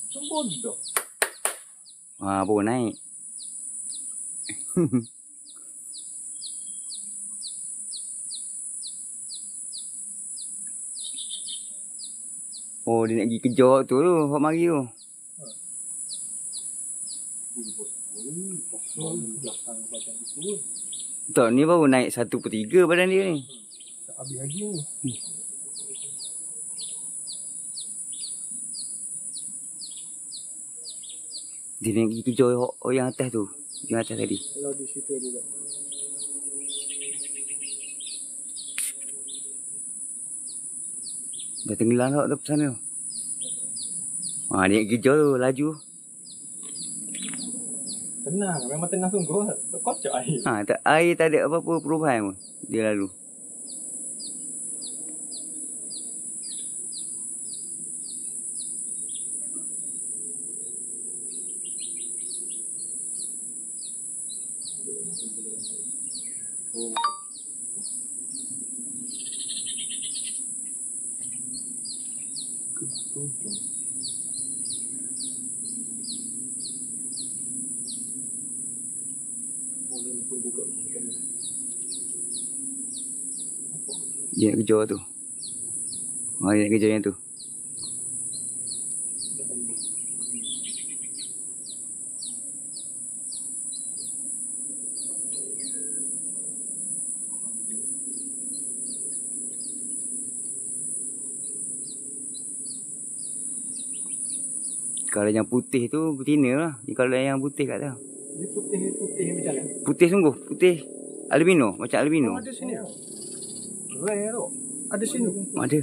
Bodoh. Baru naik. Oh, dia nak pergi kejar tu hok mari tu. Tak, ni baru naik 1/3 badan dia ni. Tak habis lagi ni. Dia nak pergi kejar hok yang atas tu. Yang atas tadi. Kalau di situ juga. Dah tenggelam tak depan sana. Dia nak kejar tu, laju. Tenang, memang tenang sungguh. Tak kocok air. Air tak ada apa-apa perubahan pun. Dia lalu. Oh. Dia nak kejar tu. Dia nak kejar yang tu. Kalau yang putih tu betina lah. Kalau yang putih kat atas. Dia putih macam mana? Putih sungguh. Putih albino. Macam albino. Ada sini. Rare tu. Ada sini. Ada.